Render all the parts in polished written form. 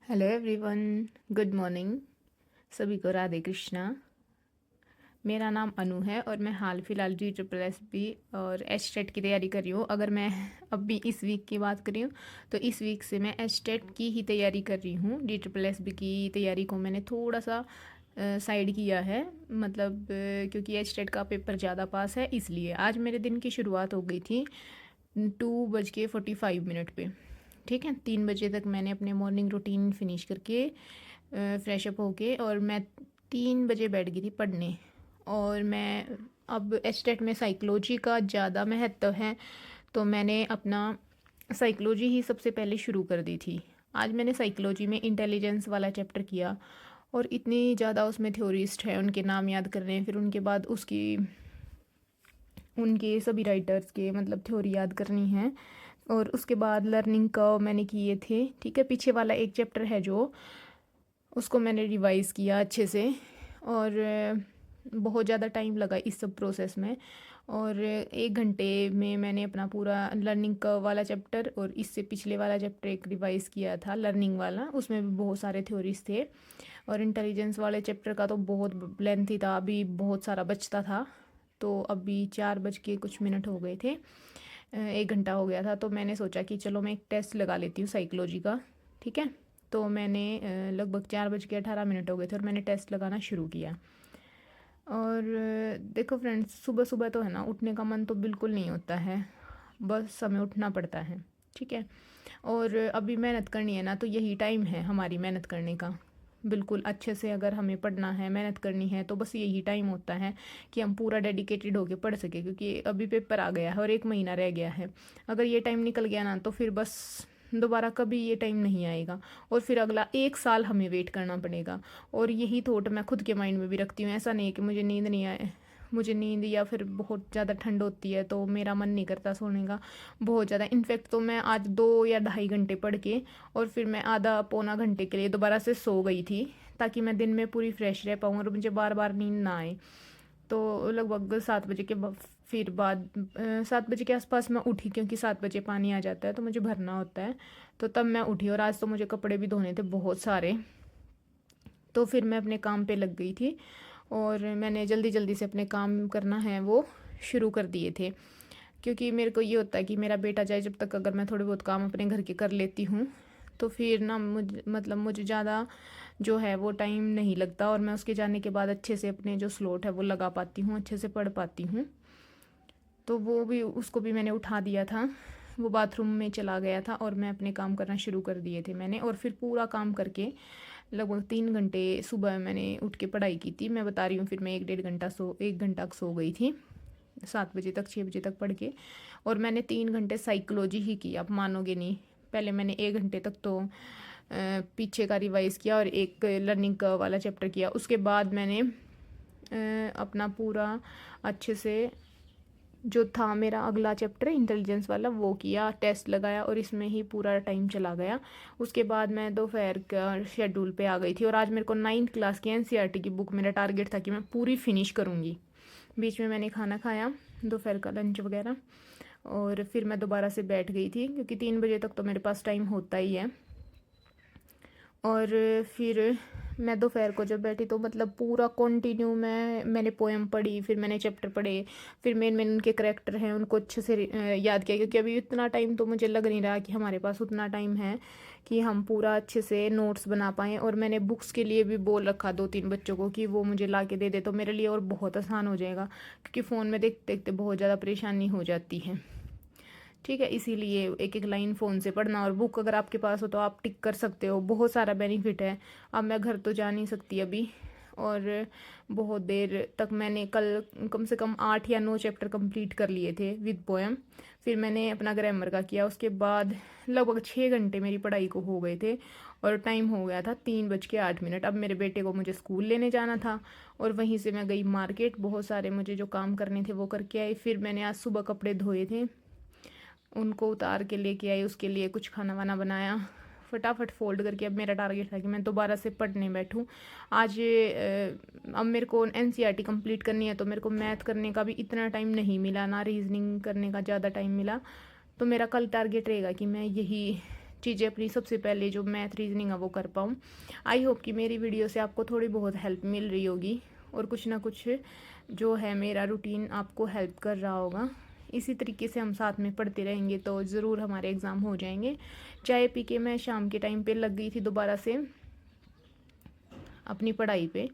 Hello everyone. Good morning. सभी को राधे कृष्णा। मेरा नाम अनु है और मैं हाल फिलहाल जी ट्रिपल एस बी और एच टेट की तैयारी कर रही हूँ। अगर मैं अभी इस वीक की बात करी हूँ तो इस वीक से मैं एच टेट की ही तैयारी कर रही हूँ। जी ट्रिपल एस बी की तैयारी को मैंने थोड़ा सा साइड किया है, मतलब क्योंकि एच टेट का पेपर ज़्यादा पास है, इसलिए आज मेरे दिन की शुरुआत हो गई थी 2:45 पे। ठीक है, 3 बजे तक मैंने अपने मॉर्निंग रूटीन फिनिश करके फ्रेश अप होके और मैं 3 बजे बैठ गई थी पढ़ने। और मैं अब एस्टेट में साइकोलॉजी का ज़्यादा महत्व है, तो मैंने अपना साइकोलॉजी ही सबसे पहले शुरू कर दी थी। आज मैंने साइकोलॉजी में इंटेलिजेंस वाला चैप्टर किया और इतनी ज़्यादा उसमें थ्योरिस्ट हैं, उनके नाम याद करने, फिर उनके बाद उसकी उनके सभी राइटर्स के मतलब थ्योरी याद करनी है। और उसके बाद लर्निंग कर्व मैंने किए थे। ठीक है, पीछे वाला एक चैप्टर है जो उसको मैंने रिवाइज़ किया अच्छे से। और बहुत ज़्यादा टाइम लगा इस सब प्रोसेस में। और 1 घंटे में मैंने अपना पूरा लर्निंग कर्व वाला चैप्टर और इससे पिछले वाला चैप्टर एक रिवाइज़ किया था लर्निंग वाला, उसमें भी बहुत सारे थ्योरीज थे। और इंटेलिजेंस वाले चैप्टर का तो बहुत लेंथी था, अभी बहुत सारा बचता था। तो अभी 4:00 हो गए थे, 1 घंटा हो गया था, तो मैंने सोचा कि चलो मैं एक टेस्ट लगा लेती हूँ साइकोलॉजी का। ठीक है, तो मैंने लगभग 4:18 हो गए थे और मैंने टेस्ट लगाना शुरू किया। और देखो फ्रेंड्स, सुबह सुबह तो है ना, उठने का मन तो बिल्कुल नहीं होता है, बस समय उठना पड़ता है। ठीक है, और अभी मेहनत करनी है ना, तो यही टाइम है हमारी मेहनत करने का। बिल्कुल अच्छे से अगर हमें पढ़ना है, मेहनत करनी है, तो बस यही टाइम होता है कि हम पूरा डेडिकेटेड होके पढ़ सके, क्योंकि अभी पेपर आ गया है और 1 महीना रह गया है। अगर ये टाइम निकल गया ना, तो फिर बस दोबारा कभी ये टाइम नहीं आएगा और फिर अगला 1 साल हमें वेट करना पड़ेगा। और यही थॉट मैं खुद के माइंड में भी रखती हूँ। ऐसा नहीं है कि मुझे नींद नहीं आए, मुझे नींद या फिर बहुत ज़्यादा ठंड होती है तो मेरा मन नहीं करता सोने का बहुत ज़्यादा। इनफैक्ट तो मैं आज 2 या ढाई घंटे पढ़ के और फिर मैं आधा पौना घंटे के लिए दोबारा से सो गई थी, ताकि मैं दिन में पूरी फ्रेश रह पाऊँ और मुझे बार बार नींद ना आए। तो लगभग 7 बजे के फिर बाद 7 बजे के आसपास मैं उठी, क्योंकि 7 बजे पानी आ जाता है तो मुझे भरना होता है। तो तब मैं उठी और आज तो मुझे कपड़े भी धोने थे बहुत सारे। तो फिर मैं अपने काम पे लग गई थी और मैंने जल्दी जल्दी से अपने काम करना है वो शुरू कर दिए थे। क्योंकि मेरे को ये होता है कि मेरा बेटा जाए जब तक, अगर मैं थोड़े बहुत काम अपने घर के कर लेती हूँ तो फिर ना मुझे ज़्यादा जो है वो टाइम नहीं लगता और मैं उसके जाने के बाद अच्छे से अपने जो स्लॉट है वो लगा पाती हूँ, अच्छे से पढ़ पाती हूँ। तो वो भी, उसको भी मैंने उठा दिया था, वो बाथरूम में चला गया था और मैं अपने काम करना शुरू कर दिए थे मैंने। और फिर पूरा काम करके लगभग 3 घंटे सुबह मैंने उठ के पढ़ाई की थी। मैं बता रही हूँ, फिर मैं 1 घंटा सो गई थी 7 बजे तक, 6 बजे तक पढ़ के। और मैंने 3 घंटे साइकोलॉजी ही की, आप मानोगे नहीं। पहले मैंने 1 घंटे तक तो पीछे का रिवाइज़ किया और एक लर्निंग कर्व वाला चैप्टर किया। उसके बाद मैंने अपना पूरा अच्छे से जो था मेरा अगला चैप्टर इंटेलिजेंस वाला वो किया, टेस्ट लगाया और इसमें ही पूरा टाइम चला गया। उसके बाद मैं दोपहर का शेड्यूल पे आ गई थी और आज मेरे को 9th क्लास की एनसीईआरटी की बुक, मेरा टारगेट था कि मैं पूरी फिनिश करूँगी। बीच में मैंने खाना खाया, दोपहर का लंच वगैरह, और फिर मैं दोबारा से बैठ गई थी, क्योंकि 3 बजे तक तो मेरे पास टाइम होता ही है। और फिर मैं दोपहर को जब बैठी तो मतलब पूरा कंटिन्यू मैंने पोएम पढ़ी, फिर मैंने चैप्टर पढ़े, फिर मेन उनके करेक्टर हैं उनको अच्छे से याद किया। क्योंकि अभी इतना टाइम तो मुझे लग नहीं रहा कि हमारे पास उतना टाइम है कि हम पूरा अच्छे से नोट्स बना पाएँ। और मैंने बुक्स के लिए भी बोल रखा 2-3 बच्चों को कि वो मुझे ला के दे दे, तो मेरे लिए और बहुत आसान हो जाएगा, क्योंकि फ़ोन में देखते देखते बहुत ज़्यादा परेशानी हो जाती है। ठीक है, इसीलिए एक एक लाइन फ़ोन से पढ़ना, और बुक अगर आपके पास हो तो आप टिक कर सकते हो, बहुत सारा बेनिफिट है। अब मैं घर तो जा नहीं सकती अभी, और बहुत देर तक मैंने कल कम से कम 8 या 9 चैप्टर कंप्लीट कर लिए थे विद पोएम। फिर मैंने अपना ग्रामर का किया, उसके बाद लगभग 6 घंटे मेरी पढ़ाई को हो गए थे और टाइम हो गया था 3:08। अब मेरे बेटे को मुझे स्कूल लेने जाना था और वहीं से मैं गई मार्केट, बहुत सारे मुझे जो काम करने थे वो करके आई। फिर मैंने आज सुबह कपड़े धोए थे, उनको उतार के लेके आई, उसके लिए कुछ खाना वाना बनाया, फटाफट फोल्ड करके। अब मेरा टारगेट था कि मैं दोबारा से पढ़ने बैठूं आज। अब मेरे को एनसीईआरटी कंप्लीट करनी है, तो मेरे को मैथ करने का भी इतना टाइम नहीं मिला, ना रीजनिंग करने का ज़्यादा टाइम मिला। तो मेरा कल टारगेट रहेगा कि मैं यही चीज़ें अपनी सबसे पहले जो मैथ रीजनिंग है वो कर पाऊँ। आई होप कि मेरी वीडियो से आपको थोड़ी बहुत हेल्प मिल रही होगी और कुछ ना कुछ जो है मेरा रूटीन आपको हेल्प कर रहा होगा। इसी तरीके से हम साथ में पढ़ते रहेंगे तो ज़रूर हमारे एग्ज़ाम हो जाएंगे। चाय पी के मैं शाम के टाइम पे लग गई थी दोबारा से अपनी पढ़ाई पे,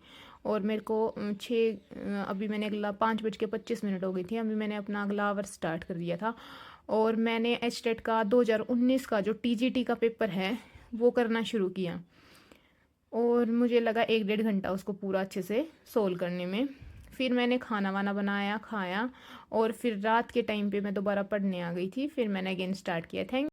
और मेरे को अभी मैंने अगला 5:25 हो गई थी, अभी मैंने अपना अगला आवर स्टार्ट कर दिया था। और मैंने एचटेट का 2019 का जो टीजीटी का पेपर है वो करना शुरू किया, और मुझे लगा 1-1.5 घंटा उसको पूरा अच्छे से सोल्व करने में। फिर मैंने खाना वाना बनाया, खाया, और फिर रात के टाइम पे मैं दोबारा पढ़ने आ गई थी। फिर मैंने अगेन स्टार्ट किया। थैंक